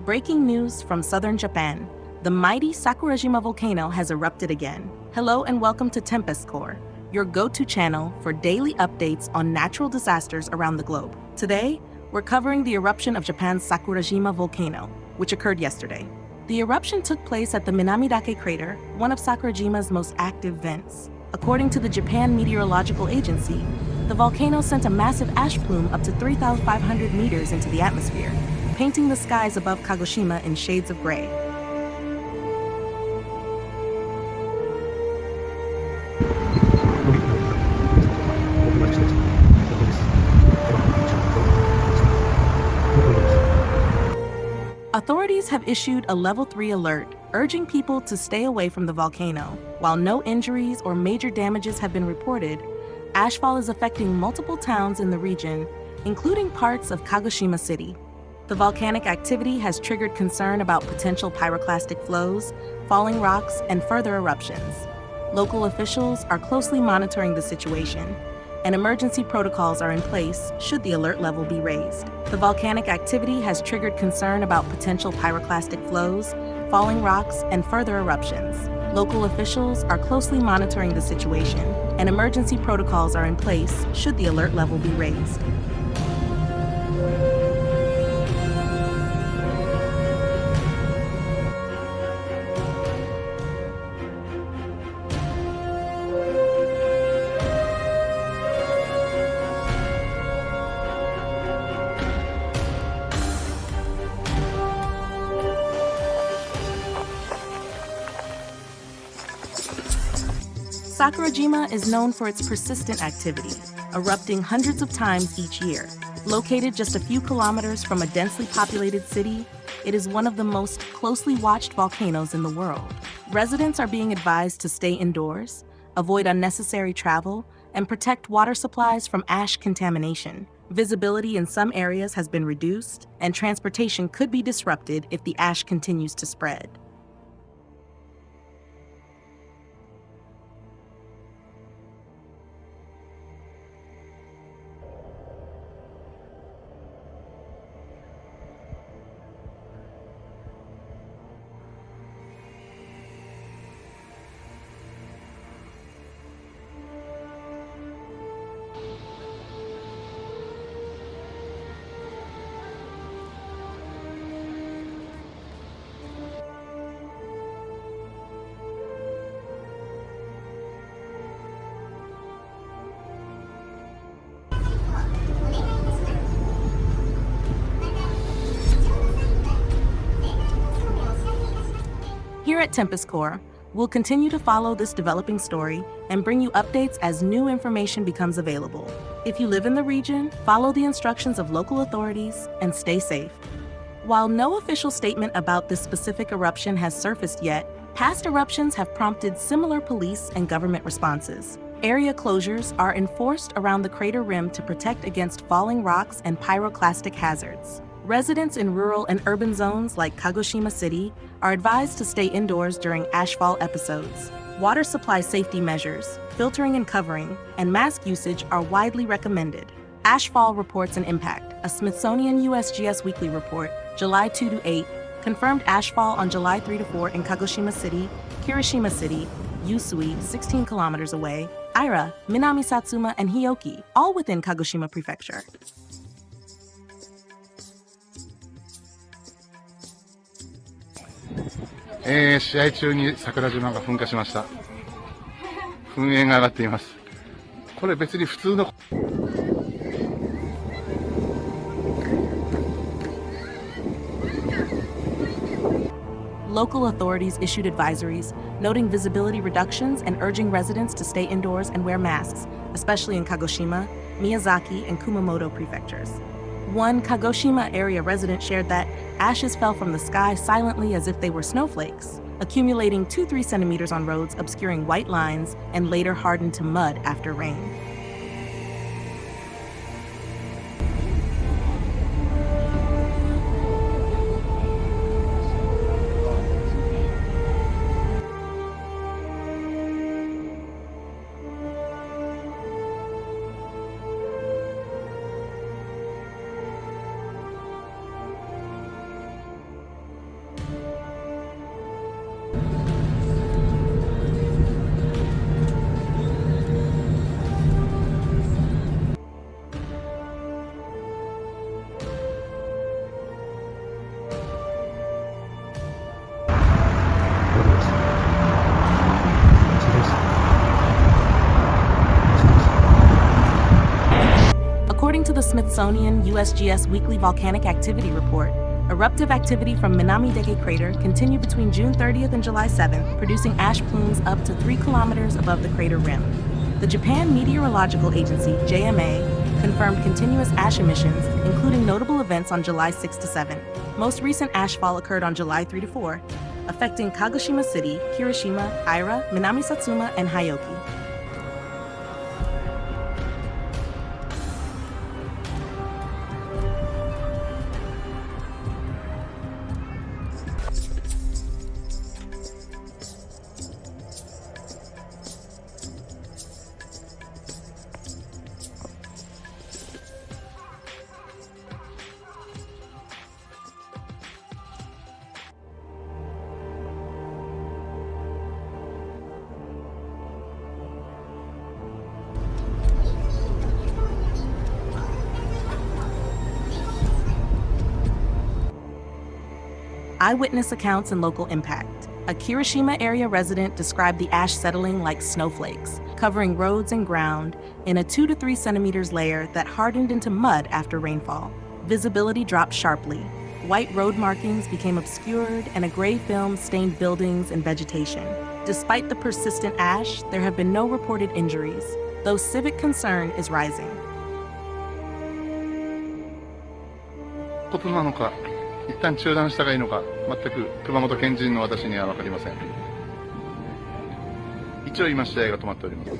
Breaking news from southern Japan. The mighty Sakurajima Volcano has erupted again. Hello and welcome to TempestCore, your go-to channel for daily updates on natural disasters around the globe. Today, we're covering the eruption of Japan's Sakurajima Volcano, which occurred yesterday. The eruption took place at the Minamidake crater, one of Sakurajima's most active vents. According to the Japan Meteorological Agency, the volcano sent a massive ash plume up to 3,500 meters into the atmosphere, painting the skies above Kagoshima in shades of gray. Authorities have issued a level 3 alert, urging people to stay away from the volcano. While no injuries or major damages have been reported, ashfall is affecting multiple towns in the region, including parts of Kagoshima City. The volcanic activity has triggered concern about potential pyroclastic flows, falling rocks, and further eruptions. Local officials are closely monitoring the situation, and emergency protocols are in place should the alert level be raised. The volcanic activity has triggered concern about potential pyroclastic flows, falling rocks, and further eruptions. Local officials are closely monitoring the situation, and emergency protocols are in place should the alert level be raised. Sakurajima is known for its persistent activity, erupting hundreds of times each year. Located just a few kilometers from a densely populated city, it is one of the most closely watched volcanoes in the world. Residents are being advised to stay indoors, avoid unnecessary travel, and protect water supplies from ash contamination. Visibility in some areas has been reduced, and transportation could be disrupted if the ash continues to spread. Here at TempestCore, we'll continue to follow this developing story and bring you updates as new information becomes available. If you live in the region, follow the instructions of local authorities and stay safe. While no official statement about this specific eruption has surfaced yet, past eruptions have prompted similar police and government responses. Area closures are enforced around the crater rim to protect against falling rocks and pyroclastic hazards. Residents in rural and urban zones like Kagoshima City are advised to stay indoors during ashfall episodes. Water supply safety measures, filtering and covering, and mask usage are widely recommended. Ashfall reports and impact. A Smithsonian USGS weekly report, July 2 to 8, confirmed ashfall on July 3 to 4 in Kagoshima City, Kirishima City, Usui, 16 kilometers away, Aira, Minami Satsuma, and Hioki, all within Kagoshima Prefecture. 試合中に桜島が噴火しました。噴煙が上がっています。これ別に普通の Local authorities issued advisories, noting visibility reductions and urging residents to stay indoors and wear masks, especially in Kagoshima, Miyazaki, and Kumamoto prefectures. One Kagoshima area resident shared that ashes fell from the sky silently as if they were snowflakes, accumulating 2-3 centimeters on roads, obscuring white lines, and later hardened to mud after rain. According to the Smithsonian USGS Weekly Volcanic Activity Report, eruptive activity from Minami-Deke crater continued between June 30th and July 7th, producing ash plumes up to 3 kilometers above the crater rim. The Japan Meteorological Agency, JMA, confirmed continuous ash emissions, including notable events on July 6 to 7. Most recent ashfall occurred on July 3 to 4, affecting Kagoshima City, Kirishima, Aira, Minami-Satsuma, and Hyoki. Eyewitness accounts and local impact. A Kirishima area resident described the ash settling like snowflakes, covering roads and ground in a 2 to 3 centimeters layer that hardened into mud after rainfall. Visibility dropped sharply. White road markings became obscured and a gray film stained buildings and vegetation. Despite the persistent ash, there have been no reported injuries, though civic concern is rising. ことなのか、一旦中断したがいいのか、全く熊本県人の私には分かりません。一応今試合が止まっております。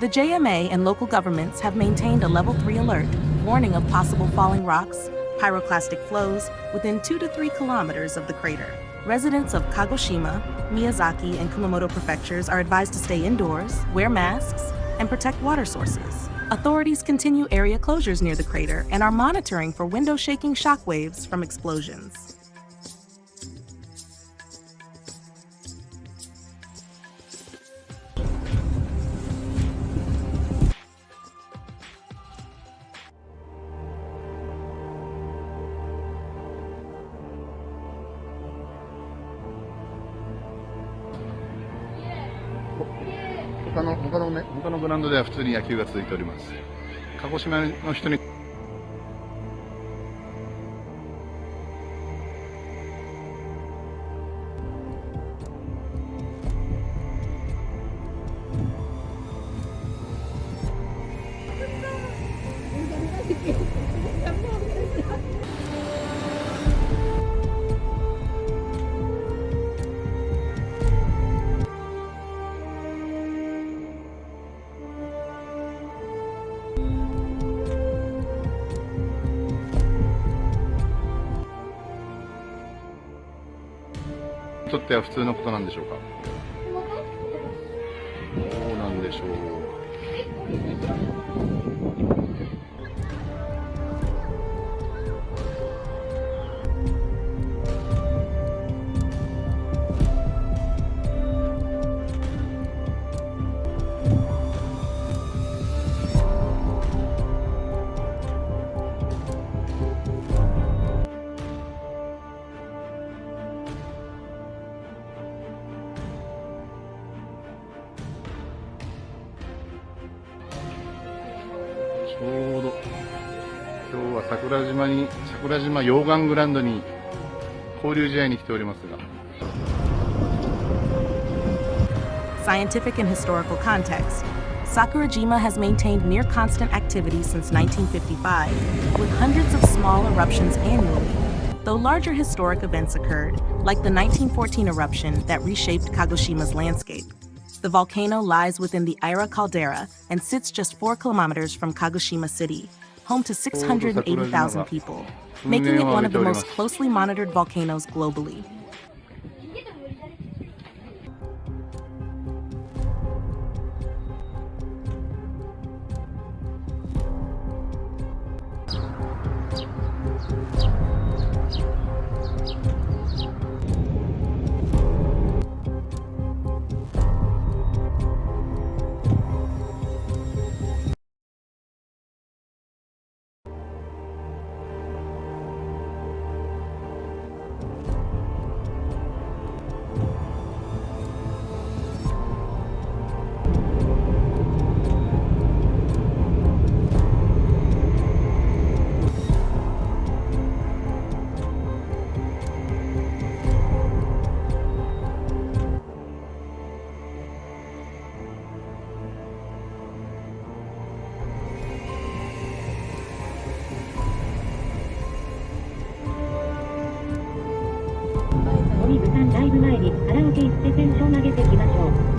The JMA and local governments have maintained a level 3 alert, warning of possible falling rocks, pyroclastic flows within 2 to 3 kilometers of the crater. Residents of Kagoshima, Miyazaki, and Kumamoto prefectures are advised to stay indoors, wear masks, and protect water sources. Authorities continue area closures near the crater and are monitoring for window-shaking shockwaves from explosions.他のグラウンドでは普通に野球が続いております。鹿児島の人にとっては普通のことなんでしょうか。どうなんでしょう。ちょうど今日は桜島溶岩グラウンドに交流試合に来ておりますが。Scientific and historical context. Sakurajima has maintained near constant activity since 1955, with hundreds of small eruptions annually, though larger historic events occurred, like the 1914 eruption that reshaped Kagoshima's landscape. The volcano lies within the Aira caldera and sits just 4 kilometers from Kagoshima City, home to 680,000 people, making it one of the most closely monitored volcanoes globally.お水さんライブ前にカラオケ行ってテンション上げてきましょう。